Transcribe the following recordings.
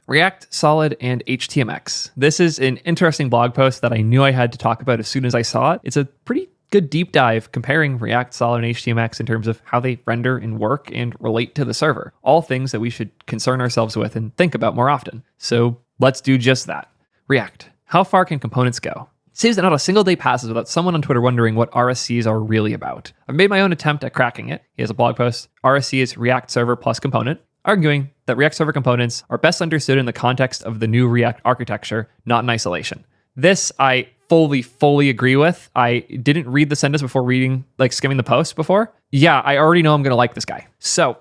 React, Solid, and HTMX. This is an interesting blog post that I knew I had to talk about as soon as I saw it. It's a pretty good deep dive comparing React, Solid, and HTMX in terms of how they render and work and relate to the server. All things that we should concern ourselves with and think about more often. So let's do just that. React. How far can components go? It seems that not a single day passes without someone on Twitter wondering what RSCs are really about. I've made my own attempt at cracking it. He has a blog post. RSC is React Server plus Component, arguing that React Server components are best understood in the context of the new React architecture, not in isolation. This I fully agree with. I didn't read the sentence before skimming the post before. Yeah, I already know I'm going to like this guy. So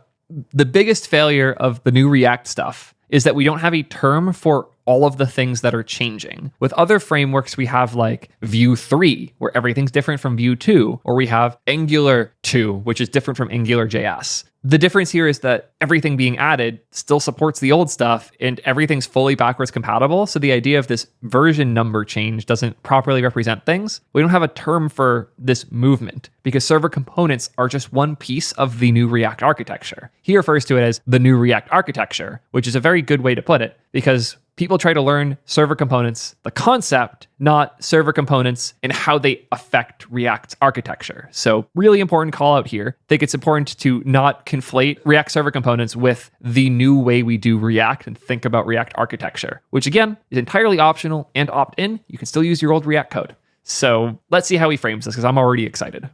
the biggest failure of the new React stuff is that we don't have a term for all of the things that are changing. With other frameworks, we have like Vue 3, where everything's different from Vue 2, or we have Angular 2, which is different from Angular.js. The difference here is that everything being added still supports the old stuff and everything's fully backwards compatible. So the idea of this version number change doesn't properly represent things. We don't have a term for this movement because server components are just one piece of the new React architecture. He refers to it as the new React architecture, which is a very good way to put it because people try to learn server components, the concept, not server components and how they affect React's architecture. So really important call out here. I think it's important to not conflate React server components with the new way we do React and think about React architecture, which again is entirely optional and opt-in. You can still use your old React code. So let's see how he frames this because I'm already excited.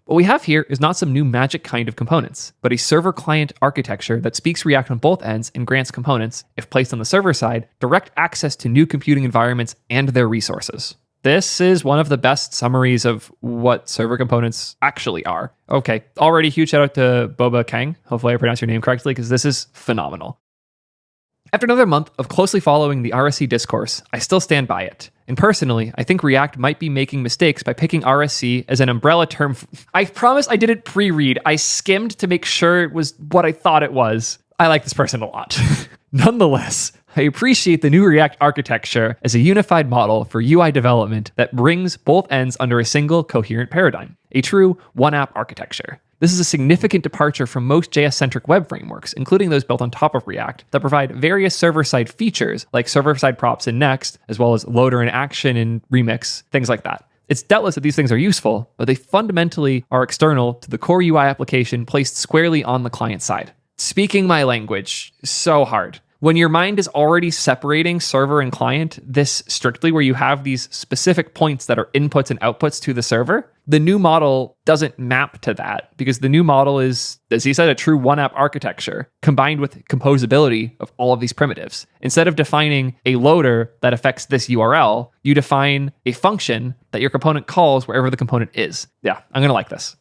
What we have here is not some new magic kind of components, but a server-client architecture that speaks React on both ends and grants components, if placed on the server side, direct access to new computing environments and their resources. This is one of the best summaries of what server components actually are. Okay, already huge shout out to Boba Kang. Hopefully I pronounced your name correctly because this is phenomenal. After another month of closely following the RSC discourse, I still stand by it. And personally, I think React might be making mistakes by picking RSC as an umbrella term. I promise I didn't pre-read. I skimmed to make sure it was what I thought it was. I like this person a lot. Nonetheless, I appreciate the new React architecture as a unified model for UI development that brings both ends under a single coherent paradigm, a true one-app architecture. This is a significant departure from most JS-centric web frameworks, including those built on top of React, that provide various server-side features like server-side props in Next, as well as loader in Action in Remix, things like that. It's doubtless that these things are useful, but they fundamentally are external to the core UI application placed squarely on the client side. Speaking my language, so hard. When your mind is already separating server and client this strictly, where you have these specific points that are inputs and outputs to the server, the new model doesn't map to that because the new model is, as he said, a true one-app architecture combined with composability of all of these primitives. Instead of defining a loader that affects this URL, you define a function that your component calls wherever the component is. Yeah, I'm going to like this.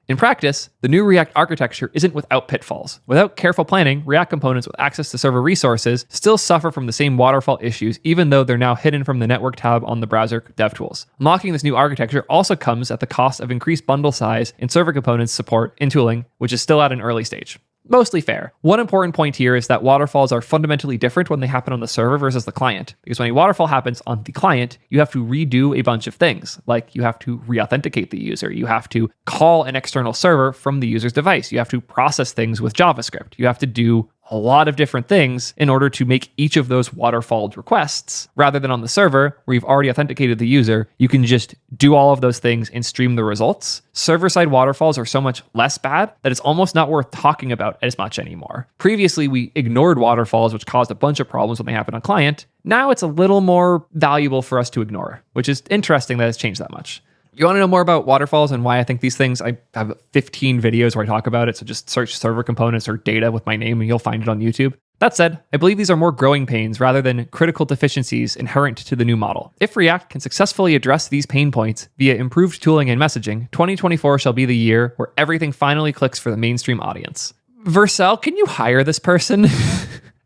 In practice, the new React architecture isn't without pitfalls. Without careful planning, React components with access to server resources still suffer from the same waterfall issues, even though they're now hidden from the network tab on the browser DevTools. Unlocking this new architecture also comes at the cost of increased bundle size and server components support in tooling, which is still at an early stage. Mostly fair. One important point here is that waterfalls are fundamentally different when they happen on the server versus the client. Because when a waterfall happens on the client, you have to redo a bunch of things. Like you have to re-authenticate the user. You have to call an external server from the user's device. You have to process things with JavaScript. You have to do a lot of different things in order to make each of those waterfalled requests. Rather than on the server, where you've already authenticated the user, you can just do all of those things and stream the results. Server-side waterfalls are so much less bad that it's almost not worth talking about as much anymore. Previously, we ignored waterfalls, which caused a bunch of problems when they happen on client. Now it's a little more valuable for us to ignore, which is interesting that it's changed that much. You want to know more about waterfalls and why I think these things? I have 15 videos where I talk about it, so just search server components or data with my name and you'll find it on YouTube. That said, I believe these are more growing pains rather than critical deficiencies inherent to the new model. If React can successfully address these pain points via improved tooling and messaging, 2024 shall be the year where everything finally clicks for the mainstream audience. Vercel, can you hire this person?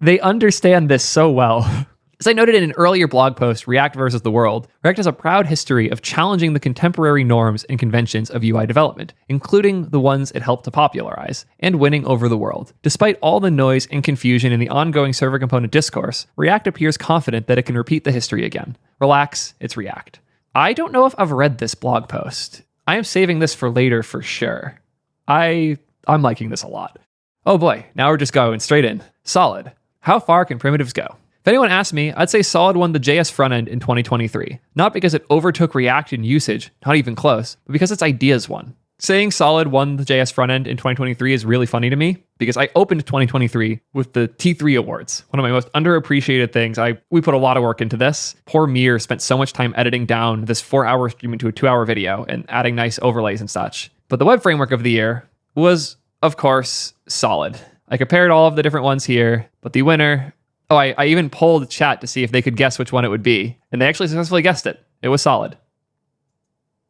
They understand this so well. As I noted in an earlier blog post, React versus the World, React has a proud history of challenging the contemporary norms and conventions of UI development, including the ones it helped to popularize, and winning over the world. Despite all the noise and confusion in the ongoing server component discourse, React appears confident that it can repeat the history again. Relax, it's React. I don't know if I've read this blog post. I am saving this for later for sure. I'm liking this a lot. Oh boy, now we're just going straight in. Solid. How far can primitives go? If anyone asked me, I'd say Solid won the JS front end in 2023. Not because it overtook React in usage, not even close, but because its ideas won. Saying Solid won the JS front end in 2023 is really funny to me because I opened 2023 with the T3 Awards, one of my most underappreciated things. We put a lot of work into this. Poor Mir spent so much time editing down this 4-hour stream into a 2-hour video and adding nice overlays and such. But the web framework of the year was, of course, Solid. I compared all of the different ones here, but the winner... Oh, I even polled chat to see if they could guess which one it would be. And they actually successfully guessed it. It was Solid.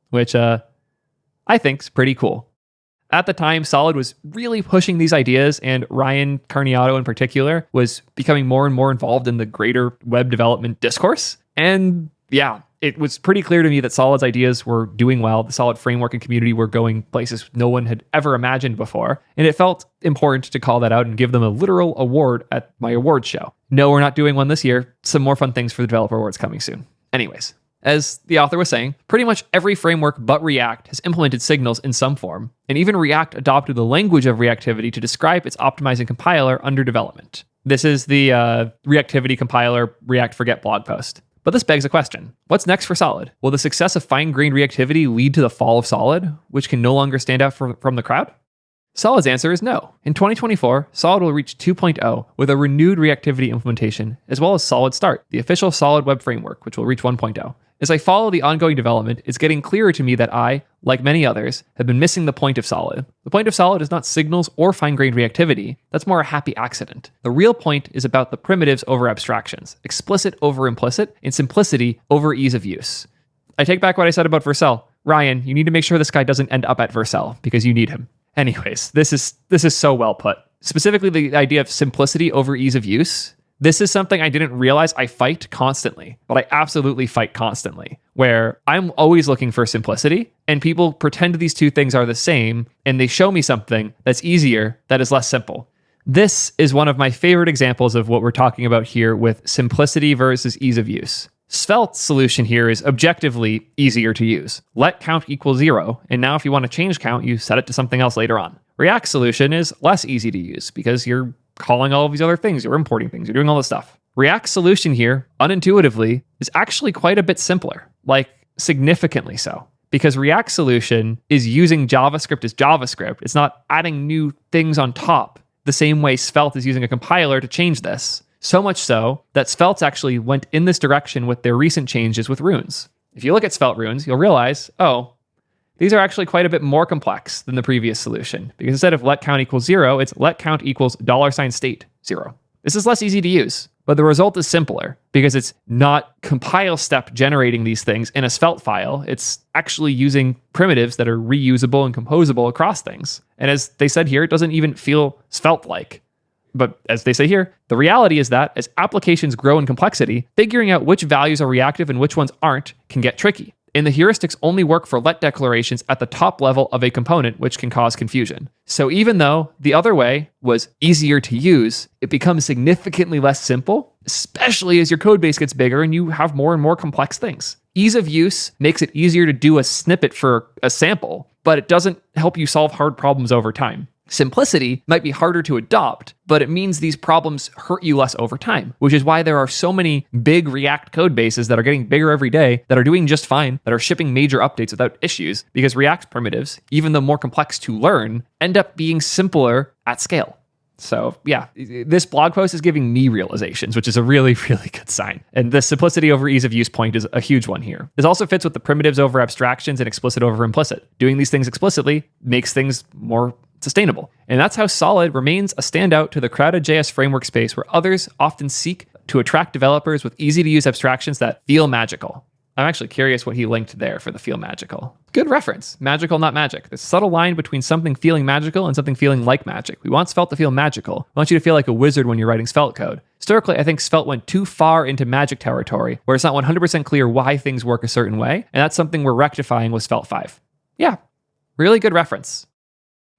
Which I think is pretty cool. At the time, Solid was really pushing these ideas, and Ryan Carniato in particular was becoming more and more involved in the greater web development discourse. And yeah, it was pretty clear to me that Solid's ideas were doing well. The Solid framework and community were going places no one had ever imagined before. And it felt important to call that out and give them a literal award at my awards show. No, we're not doing one this year. Some more fun things for the developer awards coming soon. Anyways, as the author was saying, pretty much every framework but React has implemented signals in some form. And even React adopted the language of reactivity to describe its optimizing compiler under development. This is the reactivity compiler React Forget blog post. But this begs a question. What's next for Solid? Will the success of fine-grained reactivity lead to the fall of Solid, which can no longer stand out from the crowd? Solid's answer is no. In 2024, Solid will reach 2.0 with a renewed reactivity implementation, as well as Solid Start, the official Solid web framework, which will reach 1.0. As I follow the ongoing development, it's getting clearer to me that I, like many others, have been missing the point of Solid. The point of Solid is not signals or fine-grained reactivity. That's more a happy accident. The real point is about the primitives over abstractions, explicit over implicit, and simplicity over ease of use. I take back what I said about Vercel. Ryan, you need to make sure this guy doesn't end up at Vercel, because you need him. Anyways, this is so well put. Specifically, the idea of simplicity over ease of use. This is something I didn't realize I fight constantly, but I absolutely fight constantly, where I'm always looking for simplicity, and people pretend these two things are the same, and they show me something that's easier, that is less simple. This is one of my favorite examples of what we're talking about here with simplicity versus ease of use. Svelte's solution here is objectively easier to use. Let count equal 0, and now if you want to change count, you set it to something else later on. React's solution is less easy to use because you're calling all of these other things, you're importing things, you're doing all this stuff. React's solution here, unintuitively, is actually quite a bit simpler, like significantly so. Because React's solution is using JavaScript as JavaScript. It's not adding new things on top, the same way Svelte is using a compiler to change this. So much so that Svelte actually went in this direction with their recent changes with runes. If you look at Svelte runes, you'll realize, oh, these are actually quite a bit more complex than the previous solution, because instead of let count equals 0, it's let count equals $state 0. This is less easy to use, but the result is simpler because it's not compile step generating these things in a Svelte file. It's actually using primitives that are reusable and composable across things. And as they said here, it doesn't even feel Svelte-like. But as they say here, the reality is that as applications grow in complexity, figuring out which values are reactive and which ones aren't can get tricky. And the heuristics only work for let declarations at the top level of a component, which can cause confusion. So even though the other way was easier to use, it becomes significantly less simple, especially as your code base gets bigger and you have more and more complex things. Ease of use makes it easier to do a snippet for a sample, but it doesn't help you solve hard problems over time. Simplicity might be harder to adopt, but it means these problems hurt you less over time, which is why there are so many big React code bases that are getting bigger every day, that are doing just fine, that are shipping major updates without issues, because React primitives, even though more complex to learn, end up being simpler at scale. So yeah, this blog post is giving me realizations, which is a really, really good sign. And the simplicity over ease of use point is a huge one here. This also fits with the primitives over abstractions and explicit over implicit. Doing these things explicitly makes things more sustainable. And that's how Solid remains a standout to the crowded JS framework space where others often seek to attract developers with easy to use abstractions that feel magical. I'm actually curious what he linked there for the feel magical. Good reference. Magical, not magic. There's a subtle line between something feeling magical and something feeling like magic. We want Svelte to feel magical. We want you to feel like a wizard when you're writing Svelte code. Historically, I think Svelte went too far into magic territory where it's not 100% clear why things work a certain way. And that's something we're rectifying with Svelte 5. Yeah, really good reference.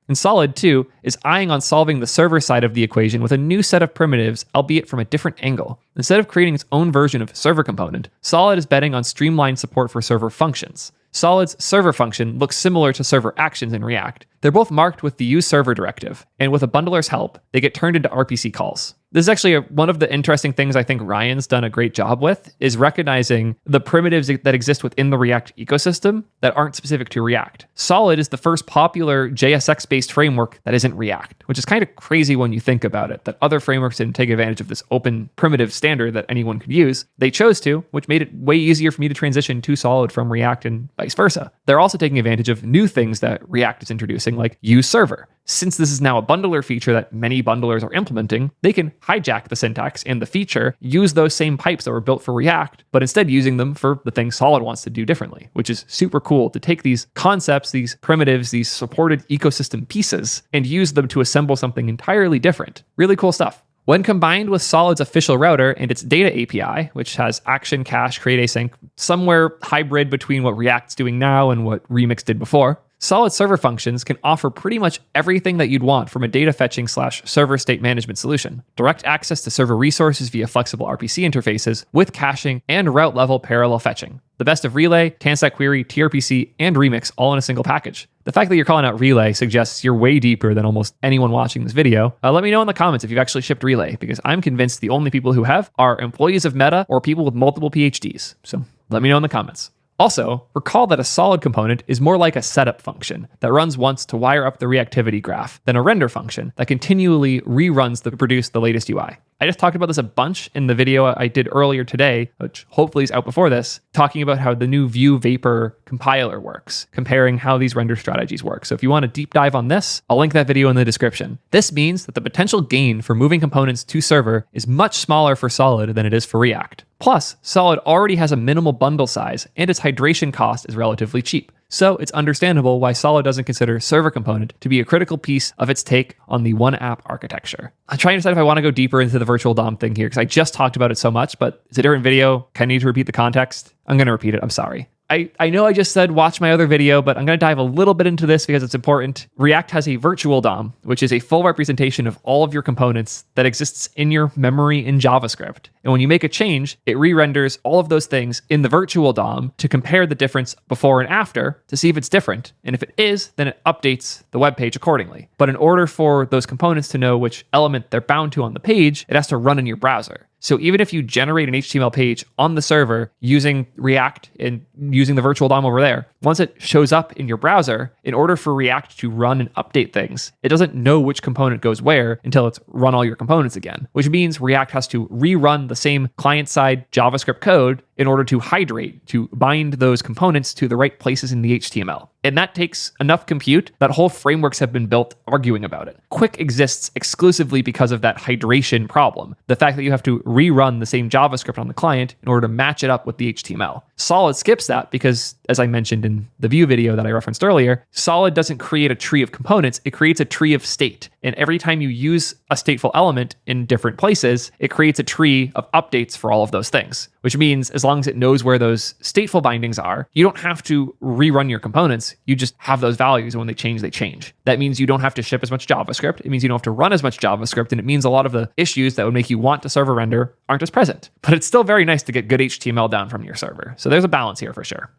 And Solid, too, is eyeing on solving the server side of the equation with a new set of primitives, albeit from a different angle. Instead of creating its own version of server component, Solid is betting on streamlined support for server functions. Solid's server function looks similar to server actions in React, They're both marked with the use server directive, and with a bundler's help, they get turned into RPC calls. This is actually one of the interesting things I think Ryan's done a great job with, is recognizing the primitives that exist within the React ecosystem that aren't specific to React. Solid is the first popular JSX-based framework that isn't React, which is kind of crazy when you think about it, that other frameworks didn't take advantage of this open primitive standard that anyone could use. They chose to, which made it way easier for me to transition to Solid from React and vice versa. They're also taking advantage of new things that React is introducing, like use server. Since this is now a bundler feature that many bundlers are implementing, they can hijack the syntax and the feature, use those same pipes that were built for React, but instead using them for the things Solid wants to do differently, which is super cool to take these concepts, these primitives, these supported ecosystem pieces, and use them to assemble something entirely different. Really cool stuff. When combined with Solid's official router and its data API, which has action, cache, create async, somewhere hybrid between what React's doing now and what Remix did before, Solid server functions can offer pretty much everything that you'd want from a data fetching / server state management solution. Direct access to server resources via flexible RPC interfaces with caching and route level parallel fetching. The best of Relay, Tanstack Query, TRPC, and Remix all in a single package. The fact that you're calling out Relay suggests you're way deeper than almost anyone watching this video. Let me know in the comments if you've actually shipped Relay, because I'm convinced the only people who have are employees of Meta or people with multiple PhDs. So let me know in the comments. Also, recall that a Solid component is more like a setup function that runs once to wire up the reactivity graph than a render function that continually reruns to produce the latest UI. I just talked about this a bunch in the video I did earlier today, which hopefully is out before this, talking about how the new Vue Vapor compiler works, comparing how these render strategies work. So if you want a deep dive on this, I'll link that video in the description. This means that the potential gain for moving components to server is much smaller for Solid than it is for React. Plus, Solid already has a minimal bundle size, and its hydration cost is relatively cheap. So it's understandable why Solid doesn't consider server component to be a critical piece of its take on the one app architecture. I'm trying to decide if I want to go deeper into the virtual DOM thing here, because I just talked about it so much, but it's a different video. Can I need to repeat the context? I'm going to repeat it. I'm sorry. I know I just said watch my other video, but I'm going to dive a little bit into this because it's important. React has a virtual DOM, which is a full representation of all of your components that exists in your memory in JavaScript. And when you make a change, it re-renders all of those things in the virtual DOM to compare the difference before and after to see if it's different. And if it is, then it updates the web page accordingly. But in order for those components to know which element they're bound to on the page, it has to run in your browser. So even if you generate an HTML page on the server using React and using the virtual DOM over there, once it shows up in your browser, in order for React to run and update things, it doesn't know which component goes where until it's run all your components again, which means React has to rerun the same client-side JavaScript code in order to hydrate, to bind those components to the right places in the HTML. And that takes enough compute that whole frameworks have been built arguing about it. Quick exists exclusively because of that hydration problem. The fact that you have to rerun the same JavaScript on the client in order to match it up with the HTML. Solid skips that because, as I mentioned in the Vue video that I referenced earlier, Solid doesn't create a tree of components, it creates a tree of state. And every time you use a stateful element in different places, it creates a tree of updates for all of those things. Which means as long as it knows where those stateful bindings are, you don't have to rerun your components. You just have those values, and when they change, they change. That means you don't have to ship as much JavaScript. It means you don't have to run as much JavaScript, and it means a lot of the issues that would make you want to server render aren't as present. But it's still very nice to get good HTML down from your server. So there's a balance here for sure.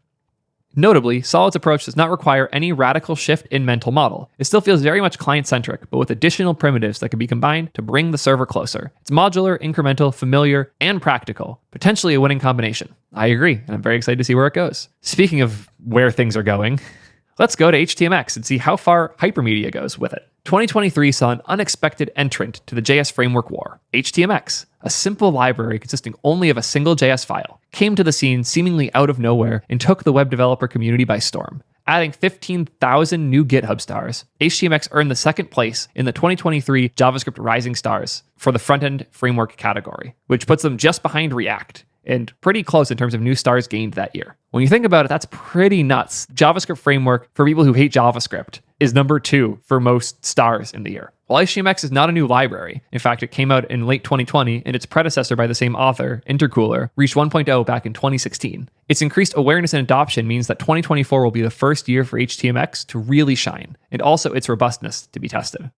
Notably, Solid's approach does not require any radical shift in mental model. It still feels very much client-centric, but with additional primitives that can be combined to bring the server closer. It's modular, incremental, familiar, and practical. Potentially a winning combination. I agree, and I'm very excited to see where it goes. Speaking of where things are going, let's go to HTMX and see how far hypermedia goes with it. 2023 saw an unexpected entrant to the JS framework war. HTMX, a simple library consisting only of a single JS file, came to the scene seemingly out of nowhere and took the web developer community by storm. Adding 15,000 new GitHub stars, HTMX earned the second place in the 2023 JavaScript Rising Stars for the front-end framework category, which puts them just behind React and pretty close in terms of new stars gained that year. When you think about it, that's pretty nuts. JavaScript framework, for people who hate JavaScript, is number 2 for most stars in the year. While HTMX is not a new library, in fact, it came out in late 2020, and its predecessor by the same author, Intercooler, reached 1.0 back in 2016. Its increased awareness and adoption means that 2024 will be the first year for HTMX to really shine, and also its robustness to be tested.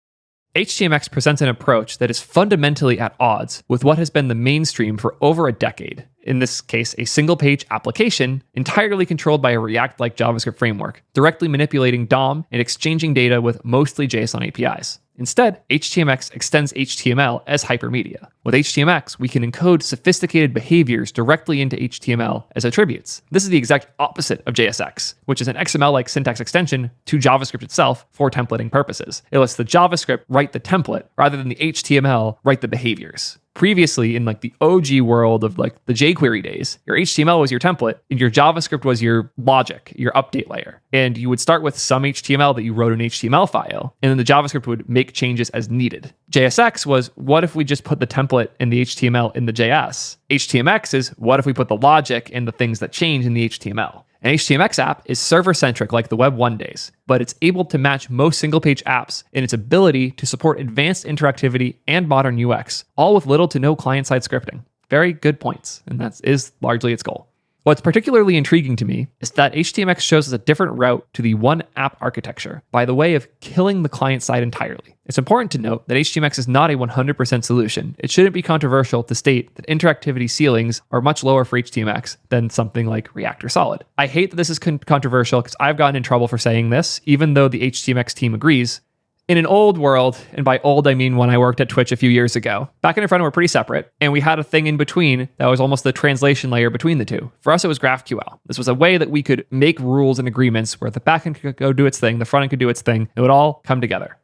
HTMX presents an approach that is fundamentally at odds with what has been the mainstream for over a decade. in this case, a single page application entirely controlled by a React-like JavaScript framework, directly manipulating DOM and exchanging data with mostly JSON APIs. Instead, HTMX extends HTML as hypermedia. With HTMX, we can encode sophisticated behaviors directly into HTML as attributes. This is the exact opposite of JSX, which is an XML-like syntax extension to JavaScript itself for templating purposes. It lets the JavaScript write the template rather than the HTML write the behaviors. Previously, in like the OG world of like the jQuery days, your HTML was your template and your JavaScript was your logic, your update layer. And you would start with some HTML that you wrote in an HTML file, and then the JavaScript would make changes as needed. JSX was, what if we just put the template in the HTML in the JS? HTMX is, what if we put the logic and the things that change in the HTML? An HTMX app is server-centric like the Web 1 days, but it's able to match most single-page apps in its ability to support advanced interactivity and modern UX, all with little to no client-side scripting. Very good points, and that is largely its goal. What's particularly intriguing to me is that HTMX shows us a different route to the one app architecture by the way of killing the client side entirely. It's important to note that HTMX is not a 100% solution. It shouldn't be controversial to state that interactivity ceilings are much lower for HTMX than something like React or Solid. I hate that this is controversial because I've gotten in trouble for saying this, even though the HTMX team agrees. In an old world, and by old I mean when I worked at Twitch a few years ago, backend and frontend were pretty separate, and we had a thing in between that was almost the translation layer between the two. For us, it was GraphQL. This was a way that we could make rules and agreements where the backend could go do its thing, the frontend could do its thing. It would all come together.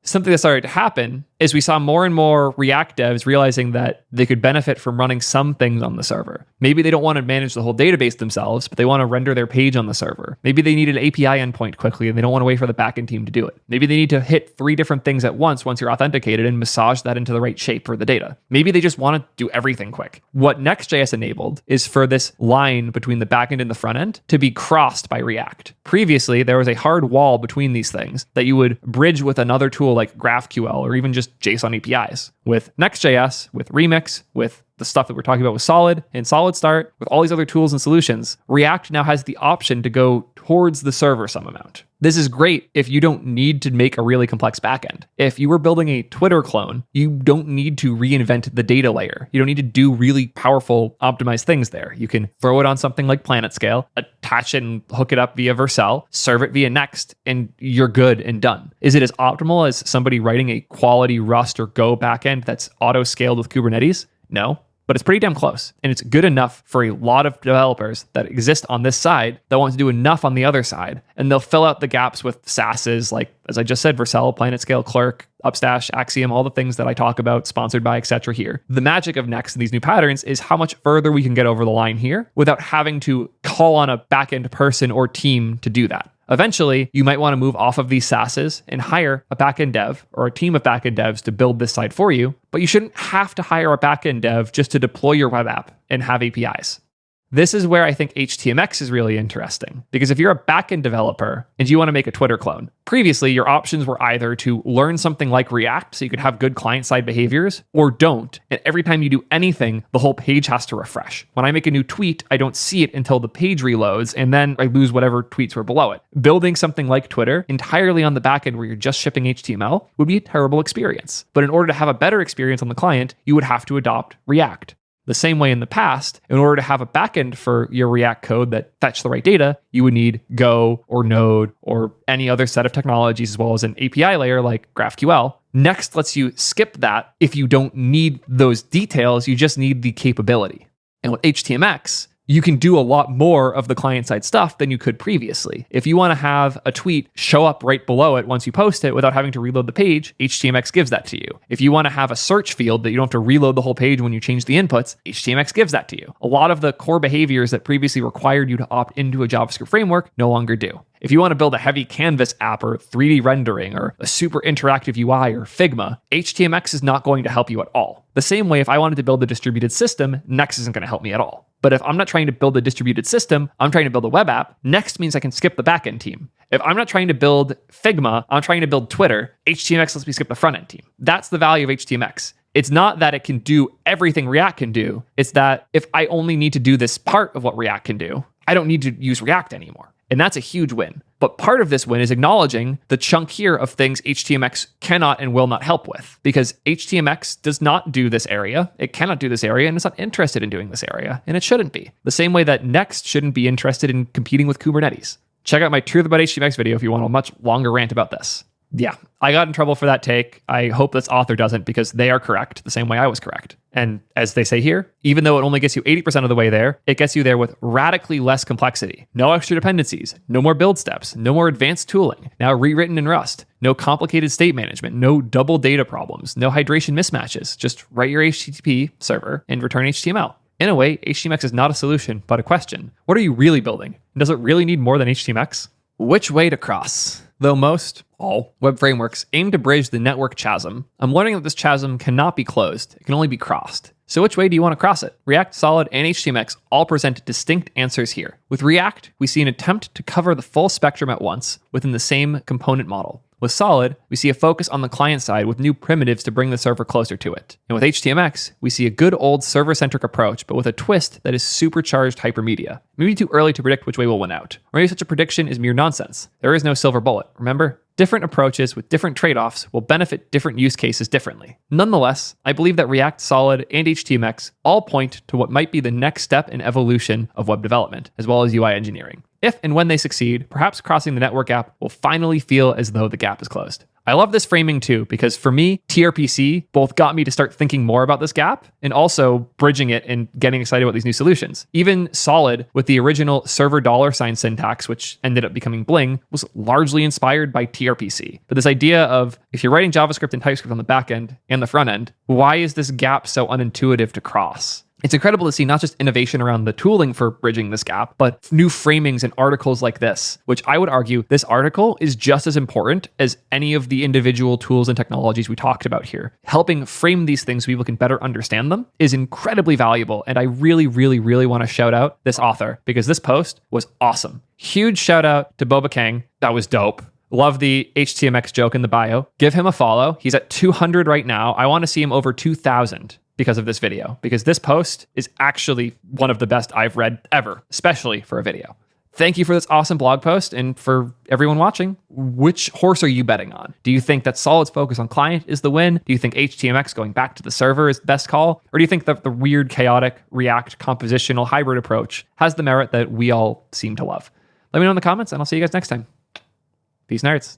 Something that started to happen is we saw more and more React devs realizing that they could benefit from running some things on the server. Maybe they don't want to manage the whole database themselves, but they want to render their page on the server. Maybe they need an API endpoint quickly and they don't want to wait for the backend team to do it. Maybe they need to hit 3 different things at once you're authenticated and massage that into the right shape for the data. Maybe they just want to do everything quick. What Next.js enabled is for this line between the backend and the front end to be crossed by React. Previously, there was a hard wall between these things that you would bridge with another tool like GraphQL or even just JSON APIs. With Next.js, with Remix, with the stuff that we're talking about with Solid and Solid Start, with all these other tools and solutions, React now has the option to go towards the server some amount. This is great if you don't need to make a really complex backend. If you were building a Twitter clone, you don't need to reinvent the data layer. You don't need to do really powerful optimized things there. You can throw it on something like PlanetScale, attach it and hook it up via Vercel, serve it via Next, and you're good and done. Is it as optimal as somebody writing a quality Rust or Go backend that's auto-scaled with Kubernetes? No. But it's pretty damn close. And it's good enough for a lot of developers that exist on this side that want to do enough on the other side. And they'll fill out the gaps with SaaSes like, as I just said, Vercel, PlanetScale, Clerk, Upstash, Axiom, all the things that I talk about, sponsored by, etc. here. The magic of Next and these new patterns is how much further we can get over the line here without having to call on a backend person or team to do that. Eventually, you might want to move off of these SaaSes and hire a backend dev or a team of backend devs to build this site for you, but you shouldn't have to hire a backend dev just to deploy your web app and have APIs. This is where I think HTMX is really interesting, because if you're a backend developer and you want to make a Twitter clone, previously your options were either to learn something like React so you could have good client-side behaviors, or don't. And every time you do anything, the whole page has to refresh. When I make a new tweet, I don't see it until the page reloads, and then I lose whatever tweets were below it. Building something like Twitter entirely on the backend where you're just shipping HTML would be a terrible experience. But in order to have a better experience on the client, you would have to adopt React. The same way in the past, in order to have a backend for your React code that fetch the right data, you would need Go or Node or any other set of technologies, as well as an API layer like GraphQL. Next lets you skip that if you don't need those details, you just need the capability. And with HTMX, you can do a lot more of the client-side stuff than you could previously. If you want to have a tweet show up right below it once you post it without having to reload the page, HTMX gives that to you. If you want to have a search field that you don't have to reload the whole page when you change the inputs, HTMX gives that to you. A lot of the core behaviors that previously required you to opt into a JavaScript framework no longer do. If you want to build a heavy canvas app or 3D rendering or a super interactive UI or Figma, HTMX is not going to help you at all. The same way if I wanted to build a distributed system, Next isn't going to help me at all. But if I'm not trying to build a distributed system, I'm trying to build a web app, Next means I can skip the backend team. If I'm not trying to build Figma, I'm trying to build Twitter, HTMX lets me skip the front end team. That's the value of HTMX. It's not that it can do everything React can do. It's that if I only need to do this part of what React can do, I don't need to use React anymore. And that's a huge win. But part of this win is acknowledging the chunk here of things HTMX cannot and will not help with, because HTMX does not do this area. It cannot do this area, and it's not interested in doing this area, and it shouldn't be. The same way that Next shouldn't be interested in competing with Kubernetes. Check out my Truth About HTMX video if you want a much longer rant about this. Yeah, I got in trouble for that take. I hope this author doesn't, because they are correct the same way I was correct. And as they say here, even though it only gets you 80% of the way there, it gets you there with radically less complexity. No extra dependencies, no more build steps, no more advanced tooling, now rewritten in Rust, no complicated state management, no double data problems, no hydration mismatches. Just write your HTTP server and return HTML. In a way, HTMX is not a solution, but a question. What are you really building? Does it really need more than HTMX? Which way to cross? Though all web frameworks aim to bridge the network chasm, I'm learning that this chasm cannot be closed. It can only be crossed. So which way do you want to cross it? React, Solid, and HTMX all present distinct answers here. With React, we see an attempt to cover the full spectrum at once within the same component model. With Solid, we see a focus on the client side with new primitives to bring the server closer to it. And with HTMX, we see a good old server-centric approach, but with a twist that is supercharged hypermedia. Maybe too early to predict which way will win out. Or maybe such a prediction is mere nonsense. There is no silver bullet, remember? Different approaches with different trade-offs will benefit different use cases differently. Nonetheless, I believe that React, Solid, and HTMX all point to what might be the next step in evolution of web development, as well as UI engineering. If and when they succeed, perhaps crossing the network gap will finally feel as though the gap is closed. I love this framing too, because for me, TRPC both got me to start thinking more about this gap and also bridging it and getting excited about these new solutions. Even Solid, with the original server $ syntax, which ended up becoming Bling, was largely inspired by TRPC. But this idea of, if you're writing JavaScript and TypeScript on the back end and the front end, why is this gap so unintuitive to cross? It's incredible to see not just innovation around the tooling for bridging this gap, but new framings and articles like this, which I would argue this article is just as important as any of the individual tools and technologies we talked about here. Helping frame these things so people can better understand them is incredibly valuable. And I really, really, really want to shout out this author, because this post was awesome. Huge shout out to Boba Kang. That was dope. Love the HTMX joke in the bio. Give him a follow. He's at 200 right now. I want to see him over 2,000. Because of this video, because this post is actually one of the best I've read ever, especially for a video. Thank you for this awesome blog post, and for everyone watching, which horse are you betting on? Do you think that Solid's focus on client is the win? Do you think HTMX going back to the server is the best call? Or do you think that the weird, chaotic, React compositional hybrid approach has the merit that we all seem to love? Let me know in the comments, and I'll see you guys next time. Peace, nerds.